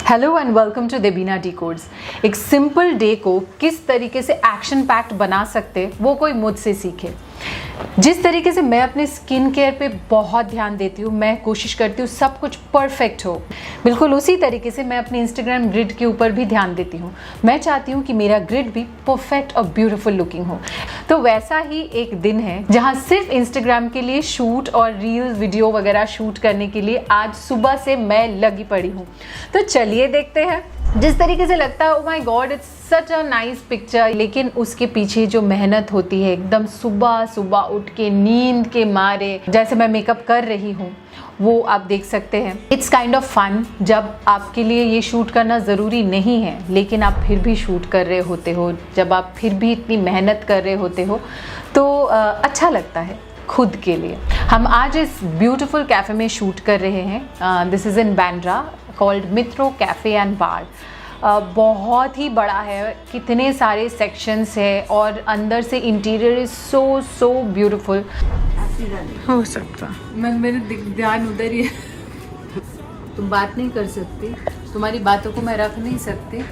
Hello and welcome to Debina decodes. एक simple day को किस तरीके से एक्शन पैक्ड बना सकते वो कोई मुझसे सीखे। जिस तरीके से मैं अपने स्किन केयर पे बहुत ध्यान देती हूँ, मैं कोशिश करती हूँ सब कुछ परफेक्ट हो, बिल्कुल उसी तरीके से मैं अपने इंस्टाग्राम ग्रिड के ऊपर भी ध्यान देती हूँ। मैं चाहती हूँ कि मेरा ग्रिड भी परफेक्ट और ब्यूटीफुल लुकिंग हो। तो वैसा ही एक दिन है जहाँ सिर्फ इंस्टाग्राम के लिए शूट और रील वीडियो वगैरह शूट करने के लिए आज सुबह से मैं लगी पड़ी हूँ। तो चलिए देखते हैं। जिस तरीके से लगता है ओ my God it's such a nice picture, लेकिन उसके पीछे जो मेहनत होती है एकदम सुबह सुबह उठ के नींद के मारे जैसे मैं मेकअप कर रही हूँ वो आप देख सकते हैं। इट्स काइंड ऑफ फन जब आपके लिए ये शूट करना ज़रूरी नहीं है लेकिन आप फिर भी शूट कर रहे होते हो, जब आप फिर भी इतनी मेहनत कर रहे होते हो तो अच्छा लगता है खुद के लिए। हम आज इस ब्यूटीफुल कैफ़े में शूट कर रहे हैं। This is in Bandra called मित्रो कैफ़े एंड बार। बहुत ही बड़ा है, कितने सारे सेक्शंस है और अंदर से इंटीरियर इज सो ब्यूटीफुल। हो सकता मेरे ध्यान उधर ही है। तुम बात नहीं कर सकती, तुम्हारी बातों को मैं रख नहीं सकती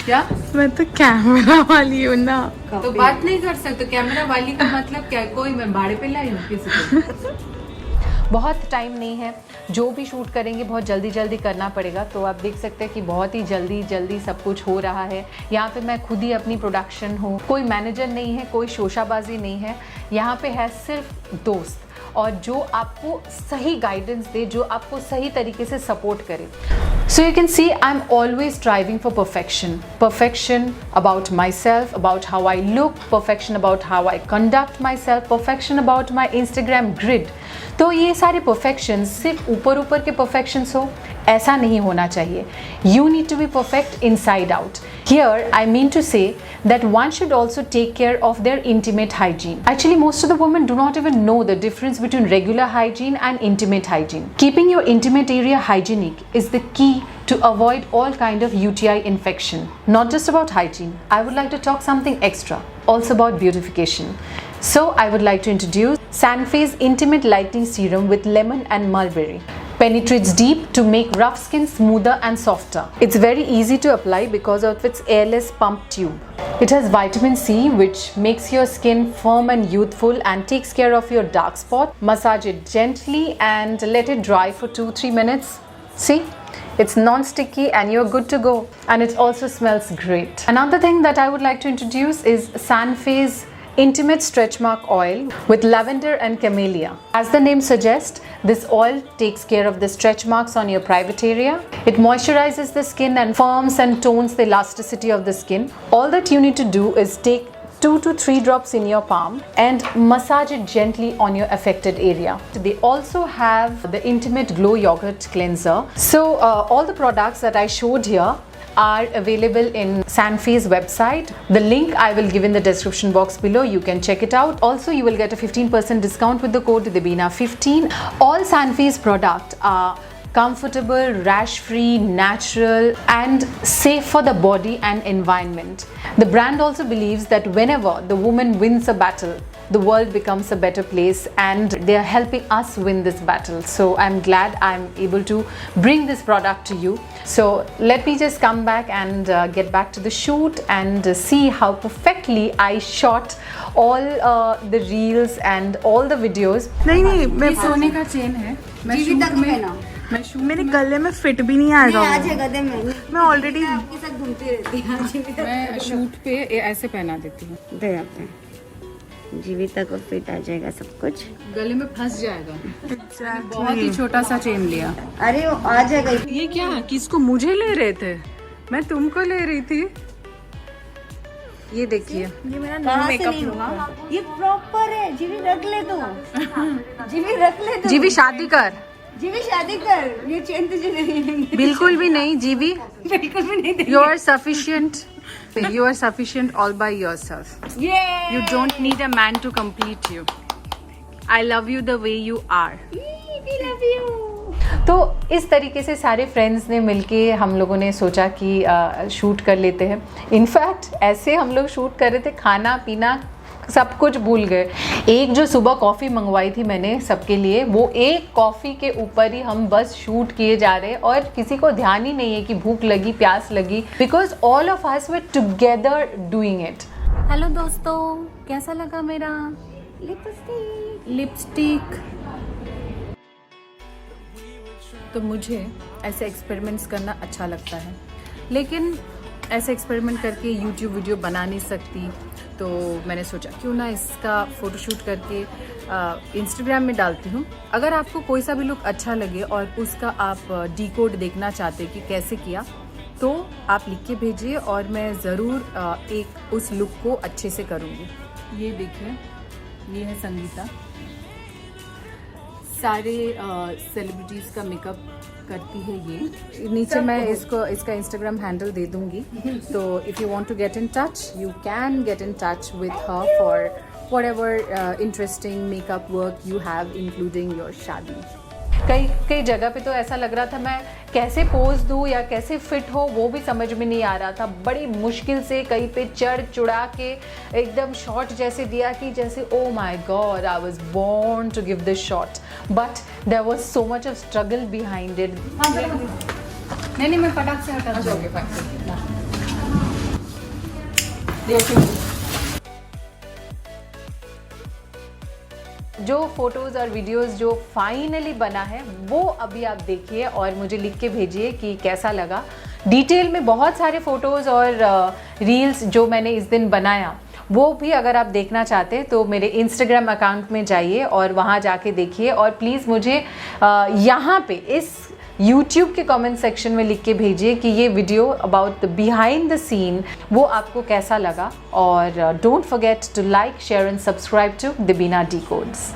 क्या? मैं तो कैमरा वाली हूँ ना, तो बात नहीं कर सकते। कैमरा वाली का मतलब क्या? कोई मैं भाड़े पे लाई हूँ किसी को? बहुत टाइम नहीं है, जो भी शूट करेंगे बहुत जल्दी करना पड़ेगा। तो आप देख सकते हैं कि बहुत ही जल्दी सब कुछ हो रहा है। यहाँ पे मैं खुद ही अपनी प्रोडक्शन हूँ, कोई मैनेजर नहीं है, कोई शोशाबाजी नहीं है। यहाँ पे है सिर्फ दोस्त और जो आपको सही गाइडेंस दे, जो आपको सही तरीके से सपोर्ट करे। So you can see I'm always striving for perfection. Perfection about myself, about how I look, perfection about how I conduct myself, perfection about my Instagram grid. तो ये सारे perfections सिर्फ ऊपर के perfections हो, ऐसा नहीं होना चाहिए। You need to be perfect inside out. Here I mean to say that one should also take care of their intimate hygiene. Actually, most of the women do not even know the difference between regular hygiene and intimate hygiene. Keeping your intimate area hygienic is the key to avoid all kind of UTI infection. Not just about hygiene, I would like to talk something extra, also about beautification. So I would like to introduce Sanphase Intimate Lightening Serum with lemon and mulberry. Penetrates deep to make rough skin smoother and softer. It's very easy to apply because of its airless pump tube. It has vitamin C which makes your skin firm and youthful and takes care of your dark spot. Massage it gently and let it dry for 2-3 minutes. See? It's non-sticky and you're good to go. And it also smells great. Another thing that I would like to introduce is Sanphase Intimate Stretch Mark Oil with lavender and camellia. As the name suggests, this oil takes care of the stretch marks on your private area. It moisturizes the skin and firms and tones the elasticity of the skin. All that you need to do is take 2 to 3 drops in your palm and massage it gently on your affected area. They also have the Intimate Glow Yogurt Cleanser. So all the products that I showed here are available in Sanphase website. The link I will give in the description box below. You can check it out. Also, you will get a 15% discount with the code DEBINA15. All Sanphase products are comfortable, rash-free, natural and safe for the body and environment. The brand also believes that whenever the woman wins a battle, the world becomes a better place and they are helping us win this battle. So I'm glad I'm able to bring this product to you. So let me just come back and get back to the shoot and see how perfectly I shot all the reels and all the videos. नहीं मैं सोने का chain है। मेरे गले में fit भी नहीं आएगा मैं ऑलरेडी आपके साथ घूमती रहती हूँ। मैं शूट पे ऐसे पहना देती हूँ। दे आपने जीविता को फिट आ जाएगा सब कुछ, गले में फंस जाएगा। बहुत ही छोटा सा चेन लिया। अरे वो आ जाएगा। ये क्या किसको? मुझे ले रहे थे, मैं तुमको ले रही थी। ये देखिए, ये मेरा न्यू मेकअप होगा। ये प्रॉपर है। जीवी रख ले तू, जीवी रख ले तू, जीवी शादी कर, जीवी शादी कर। ये चेन तुझे नहीं, बिल्कुल भी नहीं जीवी, बिल्कुल भी नहीं। you are sufficient. You are sufficient all by yourself. Yeah. You don't need a man to complete you. I love you the way you are. We love you. तो इस तरीके से सारे फ्रेंड्स ने मिलके हम लोगों ने सोचा कि शूट कर लेते हैं। इनफैक्ट ऐसे हम लोग शूट कर रहे थे, खाना पीना सब कुछ भूल गए। एक जो सुबह कॉफ़ी मंगवाई थी मैंने सबके लिए, वो एक कॉफ़ी के ऊपर ही हम बस शूट किए जा रहे हैं और किसी को ध्यान ही नहीं है कि भूख लगी, प्यास लगी, because all of us were together doing it. Hello दोस्तों, कैसा लगा मेरा लिपस्टिक? तो मुझे ऐसे एक्सपेरिमेंट्स करना अच्छा लगता है, लेकिन ऐसे एक्सपेरिमेंट करके यूट्यूब वीडियो बना नहीं सकती, तो मैंने सोचा क्यों ना इसका फ़ोटोशूट करके इंस्टाग्राम में डालती हूँ। अगर आपको कोई सा भी लुक अच्छा लगे और उसका आप डिकोड देखना चाहते कि कैसे किया, तो आप लिख के भेजिए और मैं ज़रूर एक उस लुक को अच्छे से करूँगी। ये देखिए, ये है संगीता। सारे सेलिब्रिटीज़ का मेकअप करती है ये। नीचे मैं इसका इंस्टाग्राम हैंडल दे दूंगी, तो if you want to get in touch you can get in touch with her for whatever interesting makeup work you have including your shaadi. कई जगह पे तो ऐसा लग रहा था मैं कैसे पोज दूँ या कैसे फिट हो वो भी समझ में नहीं आ रहा था। बड़ी मुश्किल से कहीं पे चढ़ चुड़ा के एकदम शॉट जैसे दिया कि जैसे oh my God, I was born to give this shot, but there was so much of struggle behind it. नहीं मैं फटाक से हटा दूंगी। जो फोटोज़ और वीडियोस जो फाइनली बना है वो अभी आप देखिए और मुझे लिख के भेजिए कि कैसा लगा। डिटेल में बहुत सारे फ़ोटोज़ और रील्स जो मैंने इस दिन बनाया, वो भी अगर आप देखना चाहते हैं तो मेरे इंस्टाग्राम अकाउंट में जाइए और वहाँ जाके देखिए। और प्लीज़ मुझे यहाँ पे इस YouTube के कमेंट सेक्शन में लिख के भेजिए कि ये video about the behind the scene वो आपको कैसा लगा। और don't forget to like, share and subscribe to Dibina डिकोड्स।